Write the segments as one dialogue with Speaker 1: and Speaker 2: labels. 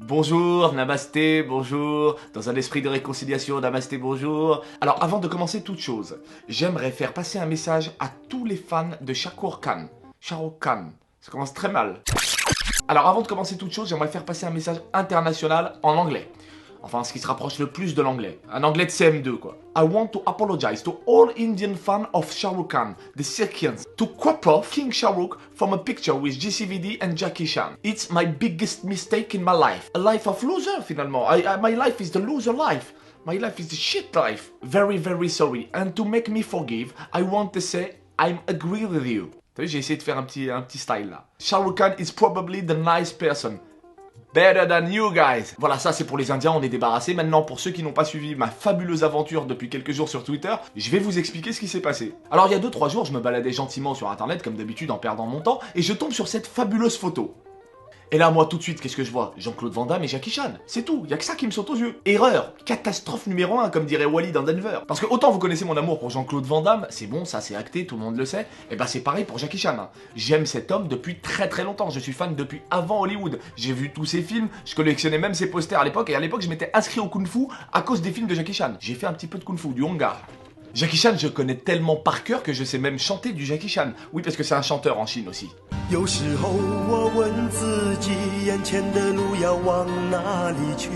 Speaker 1: Bonjour, namasté, bonjour, dans un esprit de réconciliation, namasté, bonjour. Alors avant de commencer toute chose, j'aimerais faire passer un message à tous les fans de Shah Rukh Khan. Shah Rukh Khan, ça commence très mal. Alors avant de commencer toute chose, j'aimerais faire passer un message international en anglais. Enfin, ce qui se rapproche le plus de l'anglais. Un anglais de CM2, quoi. I want to apologize to all Indian fans of Shah Rukh Khan, the Sirkians, to crop off King Shah Rukh from a picture with GCVD and Jackie Chan. It's my biggest mistake in my life. A life of loser, finalement. My life is the loser life. My life is the shit life. Very, very sorry. And to make me forgive, I want to say I'm agree with you. T'as vu, j'ai essayé de faire un petit style là. Shah Rukh Khan is probably the nice person. Better than you guys. Voilà, ça c'est pour les Indiens, on est débarrassé. Maintenant, pour ceux qui n'ont pas suivi ma fabuleuse aventure depuis quelques jours sur Twitter, je vais vous expliquer ce qui s'est passé. Alors il y a 2-3 jours, je me baladais gentiment sur internet, comme d'habitude en perdant mon temps, et je tombe sur cette fabuleuse photo. Et là, moi, tout de suite, qu'est-ce que je vois? Jean-Claude Van Damme et Jackie Chan. C'est tout, y a que ça qui me saute aux yeux. Erreur, catastrophe numéro 1, comme dirait Wally dans Denver. Parce que autant vous connaissez mon amour pour Jean-Claude Van Damme, c'est bon, ça c'est acté, tout le monde le sait. Et bah c'est pareil pour Jackie Chan. Hein. J'aime cet homme depuis très très longtemps, je suis fan depuis avant Hollywood. J'ai vu tous ses films, je collectionnais même ses posters à l'époque, et à l'époque je m'étais inscrit au Kung Fu à cause des films de Jackie Chan. J'ai fait un petit peu de Kung Fu, du Honggar. Jackie Chan, je connais tellement par cœur que je sais même chanter du Jackie Chan. Oui, parce que c'est un chanteur en Chine aussi.
Speaker 2: 有时候我问自己，眼前的路要往哪里去？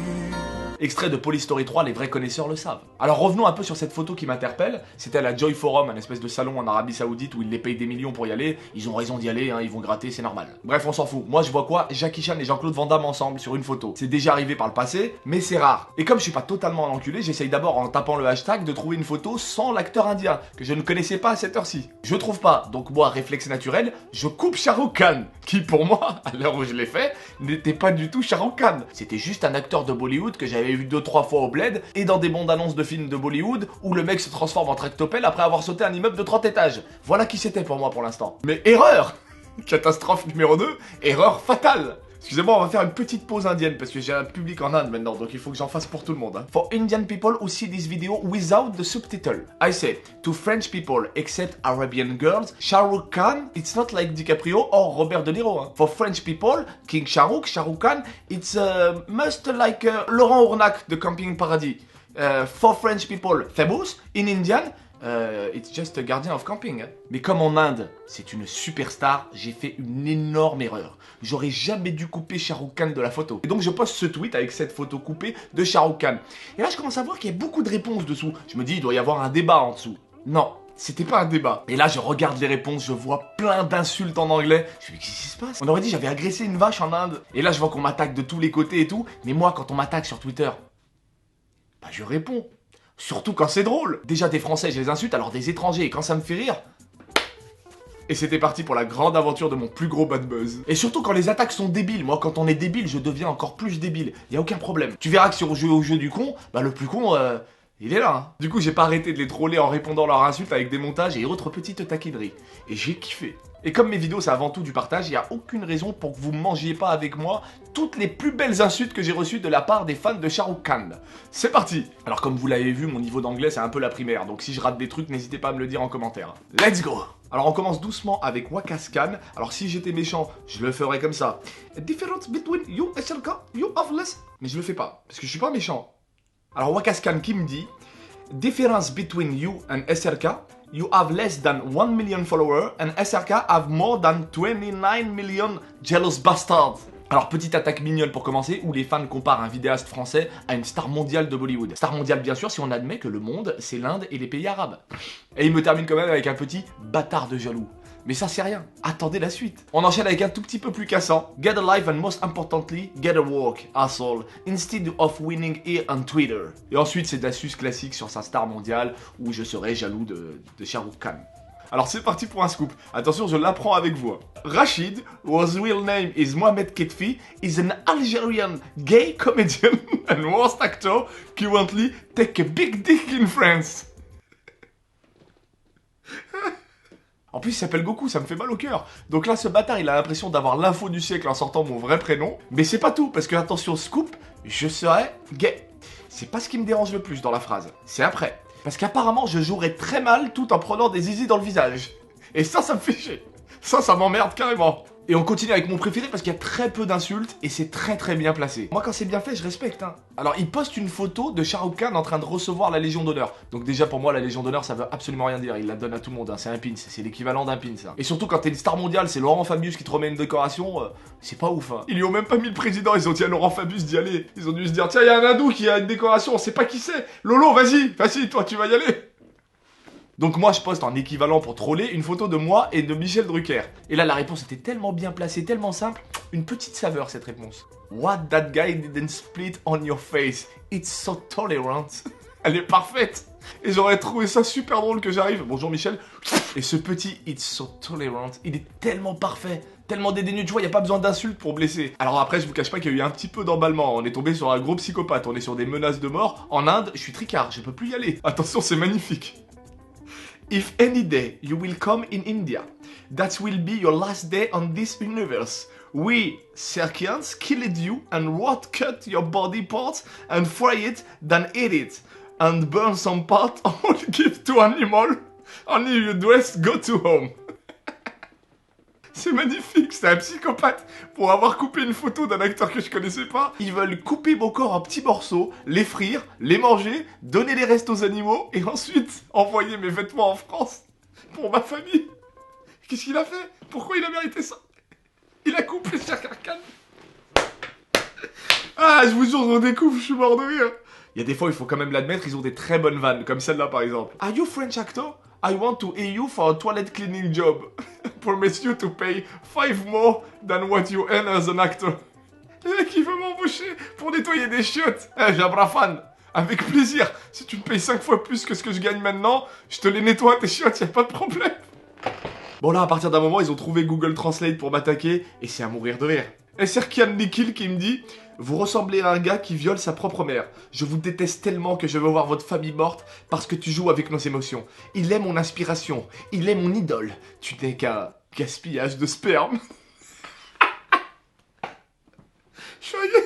Speaker 1: Extrait de Police Story 3, les vrais connaisseurs le savent. Alors revenons un peu sur cette photo qui m'interpelle. C'était à la Joy Forum, un espèce de salon en Arabie Saoudite où ils les payent des millions pour y aller. Ils ont raison d'y aller, hein, ils vont gratter, c'est normal. Bref, on s'en fout. Moi, je vois quoi? Jackie Chan et Jean-Claude Van Damme ensemble sur une photo. C'est déjà arrivé par le passé, mais c'est rare. Et comme je suis pas totalement un enculé, j'essaye d'abord en tapant le hashtag de trouver une photo sans l'acteur indien, que je ne connaissais pas à cette heure-ci. Je trouve pas, donc moi, réflexe naturel, je coupe Shah Rukh Khan, qui pour moi, à l'heure où je l'ai fait, n'était pas du tout Shah Rukh Khan. C'était juste un acteur de Bollywood que j'avais vu 2-3 fois au bled et dans des bandes annonces de films de Bollywood où le mec se transforme en tractopelle après avoir sauté un immeuble de 30 étages. Voilà qui c'était pour moi pour l'instant. Mais erreur! Catastrophe numéro 2, erreur fatale! Excusez-moi, on va faire une petite pause indienne parce que j'ai un public en Inde maintenant, donc il faut que j'en fasse pour tout le monde. Hein. For Indian people who see this video without the subtitle, I say to French people except Arabian girls, Shah Rukh Khan, it's not like DiCaprio or Robert De Niro. Hein. For French people, King Shah Rukh Khan, it's must like Laurent Ournac de Camping Paradis. For French people famous, in Indian, it's just a guardian of camping. Hein. Mais comme en Inde, c'est une superstar, j'ai fait une énorme erreur. J'aurais jamais dû couper Shah Rukh Khan de la photo. Et donc je poste ce tweet avec cette photo coupée de Shah Rukh Khan. Et là je commence à voir qu'il y a beaucoup de réponses dessous. Je me dis, il doit y avoir un débat en dessous. Non, c'était pas un débat. Et là je regarde les réponses, je vois plein d'insultes en anglais. Je me dis, qu'est-ce qui se passe? On aurait dit j'avais agressé une vache en Inde. Et là je vois qu'on m'attaque de tous les côtés et tout. Mais moi quand on m'attaque sur Twitter, bah je réponds. Surtout quand c'est drôle. Déjà des Français, je les insulte, alors des étrangers, et quand ça me fait rire... Et c'était parti pour la grande aventure de mon plus gros bad buzz. Et surtout quand les attaques sont débiles. Moi, quand on est débile, je deviens encore plus débile. Y a aucun problème. Tu verras que sur au jeu du con, bah le plus con, il est là. Hein. Du coup, j'ai pas arrêté de les troller en répondant leurs insultes avec des montages et autres petites taquineries. Et j'ai kiffé. Et comme mes vidéos, c'est avant tout du partage, il n'y a aucune raison pour que vous ne mangiez pas avec moi toutes les plus belles insultes que j'ai reçues de la part des fans de Shah Rukh Khan. C'est parti! Alors comme vous l'avez vu, mon niveau d'anglais c'est un peu la primaire, donc si je rate des trucs, n'hésitez pas à me le dire en commentaire. Let's go! Alors on commence doucement avec Waqas Khan. Alors si j'étais méchant, je le ferais comme ça. A difference between you and SLK, you have less. Mais je le fais pas, parce que je suis pas méchant. Alors Waqas Khan qui me dit difference between you and SLK, you have less than 1 million followers and SRK have more than 29 million jealous bastards. Alors petite attaque mignonne pour commencer où les fans comparent un vidéaste français à une star mondiale de Bollywood. Star mondiale bien sûr si on admet que le monde c'est l'Inde et les pays arabes. Et il me termine quand même avec un petit bâtard de jaloux. Mais ça c'est rien, attendez la suite. On enchaîne avec un tout petit peu plus cassant. Get a life and most importantly, get a work, asshole, instead of winning here on Twitter. Et ensuite c'est de la suce classique sur sa star mondiale où je serais jaloux de Shah Rukh Khan. Alors c'est parti pour un scoop. Attention, je l'apprends avec vous. Rachid, whose real name is Mohamed Ketfi, is an Algerian gay comedian and worst actor currently take a big dick in France. En plus, il s'appelle Goku, ça me fait mal au cœur. Donc là, ce bâtard, il a l'impression d'avoir l'info du siècle en sortant mon vrai prénom. Mais c'est pas tout, parce que, attention, scoop, je serai gay. C'est pas ce qui me dérange le plus dans la phrase. C'est après. Parce qu'apparemment, je jouerais très mal tout en prenant des zizi dans le visage. Et ça me fait chier. Ça m'emmerde carrément. Et on continue avec mon préféré parce qu'il y a très peu d'insultes et c'est très bien placé. Moi quand c'est bien fait, je respecte hein. Alors il poste une photo de Shah Rukh Khan en train de recevoir la Légion d'honneur. Donc déjà pour moi la Légion d'honneur ça veut absolument rien dire, il la donne à tout le monde, hein. C'est un pin, c'est l'équivalent d'un pin ça. Et surtout quand t'es une star mondiale, c'est Laurent Fabius qui te remet une décoration, c'est pas ouf hein. Ils lui ont même pas mis le président, ils ont dit à Laurent Fabius d'y aller. Ils ont dû se dire tiens il y a un hindou qui a une décoration, on sait pas qui c'est. Lolo vas-y toi tu vas y aller. Donc moi je poste en équivalent pour troller une photo de moi et de Michel Drucker. Et là la réponse était tellement bien placée, tellement simple, une petite saveur cette réponse. What that guy didn't split on your face, it's so tolerant. Elle est parfaite. Et j'aurais trouvé ça super drôle que j'arrive. Bonjour Michel. Et ce petit it's so tolerant, il est tellement parfait, tellement dédaigneux, tu vois, il n'y a pas besoin d'insultes pour blesser. Alors après, je vous cache pas qu'il y a eu un petit peu d'emballement. On est tombé sur un gros psychopathe, on est sur des menaces de mort. En Inde, je suis tricard, je peux plus y aller. Attention, c'est magnifique. If any day you will come in India, that will be your last day on this universe. We, Serkians, killed you and what cut your body parts and fry it, then eat it. And burn some part or give to animal. Only you dress, go to home. C'est magnifique, c'est un psychopathe. Pour avoir coupé une photo d'un acteur que je connaissais pas, ils veulent couper mon corps en petits morceaux, les frire, les manger, donner les restes aux animaux et ensuite envoyer mes vêtements en France pour ma famille. Qu'est-ce qu'il a fait? Pourquoi il a mérité ça? Il a coupé Shah Rukh Khan. Ah, je vous jure, je redécouvre, je suis mort de rire. Il y a des fois, il faut quand même l'admettre, ils ont des très bonnes vannes, comme celle-là par exemple. Are you French actor? I want to hire you for a toilet cleaning job. Promise you to pay 5 more than what you earn as an actor. Le mec, il veut m'embaucher pour nettoyer des chiottes. Eh, Jabrafan, avec plaisir. Si tu me payes 5 fois plus que ce que je gagne maintenant, je te les nettoie tes chiottes, y a pas de problème. Bon là, à partir d'un moment, ils ont trouvé Google Translate pour m'attaquer, et c'est à mourir de rire. Et Serkian Nikhil qui me dit « Vous ressemblez à un gars qui viole sa propre mère. Je vous déteste tellement que je veux voir votre famille morte parce que tu joues avec nos émotions. Il est mon inspiration. Il est mon idole. Tu n'es qu'un gaspillage de sperme. » Choyez.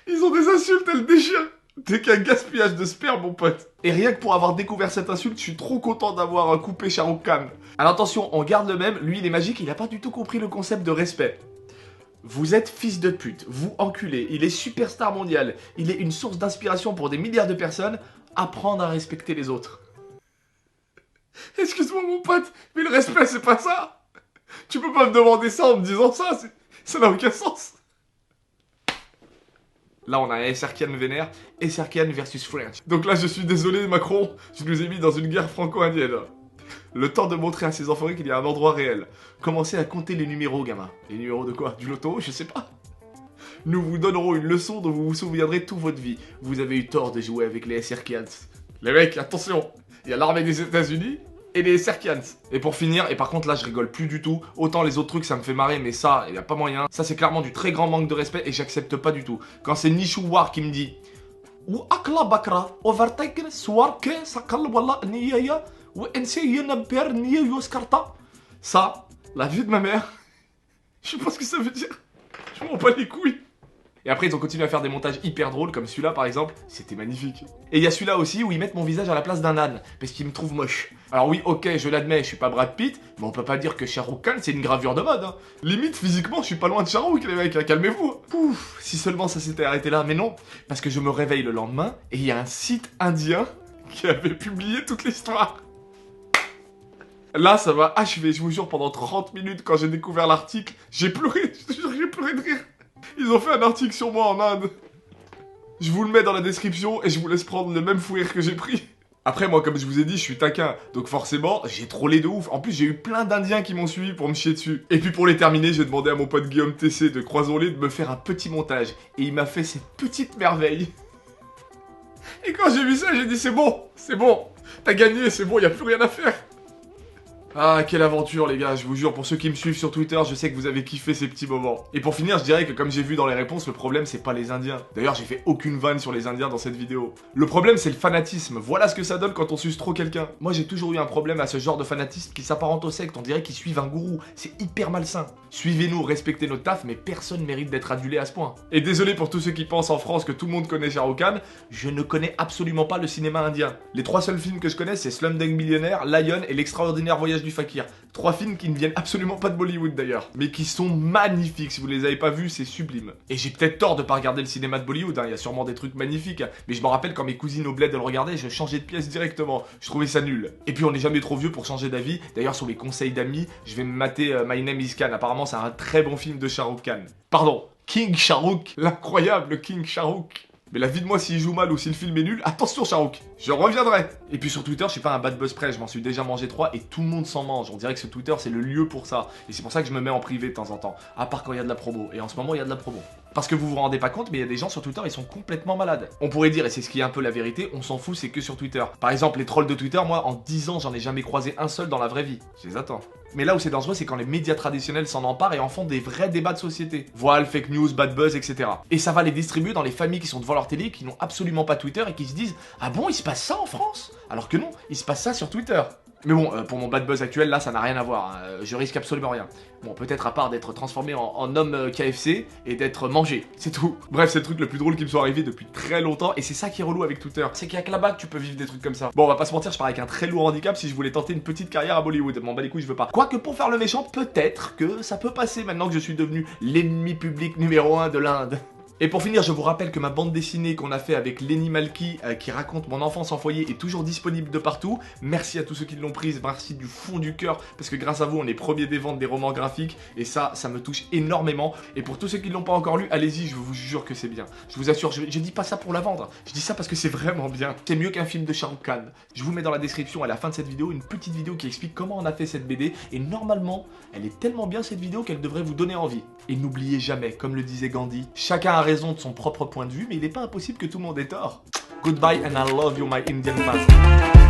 Speaker 1: Ils ont des insultes, elles déchirent. T'es qu'un gaspillage de sperme, mon pote. Et rien que pour avoir découvert cette insulte, je suis trop content d'avoir coupé Shah Rukh Khan. Alors attention, on garde le même. Lui, il est magique, il a pas du tout compris le concept de respect. Vous êtes fils de pute, vous enculé, il est superstar mondial, il est une source d'inspiration pour des milliards de personnes, apprendre à respecter les autres. Excuse-moi mon pote, mais le respect c'est pas ça. Tu peux pas me demander ça en me disant ça, ça n'a aucun sens. Là on a un Serkian vénère et Serkian versus French. Donc là je suis désolé Macron, je nous ai mis dans une guerre franco-indienne. Le temps de montrer à ces enfoirés qu'il y a un endroit réel. Commencez à compter les numéros, gamin. Les numéros de quoi? Du loto? Je sais pas. Nous vous donnerons une leçon dont vous vous souviendrez toute votre vie. Vous avez eu tort de jouer avec les Serkians. Les mecs, attention. Il y a l'armée des États-Unis et les Serkians. Et pour finir, et par contre là je rigole plus du tout. Autant les autres trucs ça me fait marrer, mais ça, il y a pas moyen. Ça c'est clairement du très grand manque de respect et j'accepte pas du tout. Quand c'est Nishouwar qui me dit ou Akla Bakra, overtaken, Swarke, Sakal Walla, Niyaya. Ça, la vie de ma mère, je sais pas ce que ça veut dire. Je m'en bats les couilles. Et après, ils ont continué à faire des montages hyper drôles, comme celui-là par exemple. C'était magnifique. Et il y a celui-là aussi où ils mettent mon visage à la place d'un âne, parce qu'ils me trouvent moche. Alors oui, ok, je l'admets, je suis pas Brad Pitt, mais on peut pas dire que Shah Rukh Khan c'est une gravure de mode. Hein. Limite, physiquement, je suis pas loin de Shah Rukh, les mecs, hein, calmez-vous. Pouf, si seulement ça s'était arrêté là, mais non, parce que je me réveille le lendemain, et il y a un site indien qui avait publié toute l'histoire. Là, ça m'a achevé, je vous jure, pendant 30 minutes, quand j'ai découvert l'article, j'ai pleuré, je te jure, j'ai pleuré de rire. Ils ont fait un article sur moi en Inde. Je vous le mets dans la description et je vous laisse prendre le même fou rire que j'ai pris. Après, moi, comme je vous ai dit, je suis taquin, donc forcément, j'ai trollé de ouf. En plus, j'ai eu plein d'Indiens qui m'ont suivi pour me chier dessus. Et puis pour les terminer, j'ai demandé à mon pote Guillaume TC de Croisons-les de me faire un petit montage. Et il m'a fait cette petite merveille. Et quand j'ai vu ça, j'ai dit c'est bon, t'as gagné, c'est bon, y a plus rien à faire. Ah, quelle aventure les gars, je vous jure, pour ceux qui me suivent sur Twitter, je sais que vous avez kiffé ces petits moments. Et pour finir, je dirais que comme j'ai vu dans les réponses, le problème c'est pas les Indiens. D'ailleurs, j'ai fait aucune vanne sur les Indiens dans cette vidéo. Le problème c'est le fanatisme, voilà ce que ça donne quand on suce trop quelqu'un. Moi j'ai toujours eu un problème à ce genre de fanatisme qui s'apparente au secte, on dirait qu'ils suivent un gourou, c'est hyper malsain. Suivez-nous, respectez notre taf, mais personne mérite d'être adulé à ce point. Et désolé pour tous ceux qui pensent en France que tout le monde connaît Shah Rukh Khan, je ne connais absolument pas le cinéma indien. Les 3 seuls films que je connais c'est Slumdog Millionnaire, Lion et L'extraordinaire voyage du Fakir. 3 films qui ne viennent absolument pas de Bollywood d'ailleurs, mais qui sont magnifiques. Si vous les avez pas vus, c'est sublime. Et j'ai peut-être tort de pas regarder le cinéma de Bollywood, hein. Il y a sûrement des trucs magnifiques, hein. Mais je me rappelle quand mes cousines au bled le regardaient, je changeais de pièce directement. Je trouvais ça nul. Et puis on n'est jamais trop vieux pour changer d'avis. D'ailleurs, sur les conseils d'amis, je vais me mater My Name is Khan. Apparemment, c'est un très bon film de Shah Rukh Khan. Pardon, King Shah Rukh, l'incroyable King Shah Rukh. Mais la vie de moi s'il joue mal ou si le film est nul, attention Shah Rukh, je reviendrai. Et puis sur Twitter, je suis pas un bad buzz près, je m'en suis déjà mangé 3 et tout le monde s'en mange. On dirait que ce Twitter c'est le lieu pour ça. Et c'est pour ça que je me mets en privé de temps en temps. À part quand il y a de la promo. Et en ce moment il y a de la promo. Parce que vous vous rendez pas compte, mais il y a des gens sur Twitter, ils sont complètement malades. On pourrait dire, et c'est ce qui est un peu la vérité, on s'en fout, c'est que sur Twitter. Par exemple, les trolls de Twitter, moi, en 10 ans, j'en ai jamais croisé un seul dans la vraie vie. Je les attends. Mais là où c'est dangereux, c'est quand les médias traditionnels s'en emparent et en font des vrais débats de société. Voile, fake news, bad buzz, etc. Et ça va les distribuer dans les familles qui sont devant leur télé, qui n'ont absolument pas Twitter et qui se disent « Ah bon, il se passe ça en France ?» Alors que non, il se passe ça sur Twitter. Mais bon, pour mon bad buzz actuel, là, ça n'a rien à voir. Hein. Je risque absolument rien. Bon, peut-être à part d'être transformé en homme KFC et d'être mangé. C'est tout. Bref, c'est le truc le plus drôle qui me soit arrivé depuis très longtemps. Et c'est ça qui est relou avec Twitter. C'est qu'il y a que là-bas que tu peux vivre des trucs comme ça. Bon, on va pas se mentir, je pars avec un très lourd handicap si je voulais tenter une petite carrière à Bollywood. M'en bats les couilles, je veux pas. Quoique pour faire le méchant, peut-être que ça peut passer maintenant que je suis devenu l'ennemi public numéro 1 de l'Inde. Et pour finir, je vous rappelle que ma bande dessinée qu'on a fait avec Lenny Malky, qui raconte mon enfance en foyer, est toujours disponible de partout. Merci à tous ceux qui l'ont prise, merci du fond du cœur, parce que grâce à vous, on est premier des ventes des romans graphiques, et ça me touche énormément. Et pour tous ceux qui ne l'ont pas encore lu, allez-y, je vous jure que c'est bien. Je vous assure, je dis pas ça pour la vendre, je dis ça parce que c'est vraiment bien. C'est mieux qu'un film de Shah Rukh Khan. Je vous mets dans la description, à la fin de cette vidéo, une petite vidéo qui explique comment on a fait cette BD, et normalement, elle est tellement bien cette vidéo qu'elle devrait vous donner envie. Et n'oubliez jamais, comme le disait Gandhi, chacun a raison de son propre point de vue, mais il n'est pas impossible que tout le monde ait tort. Goodbye and I love you my Indian bastard.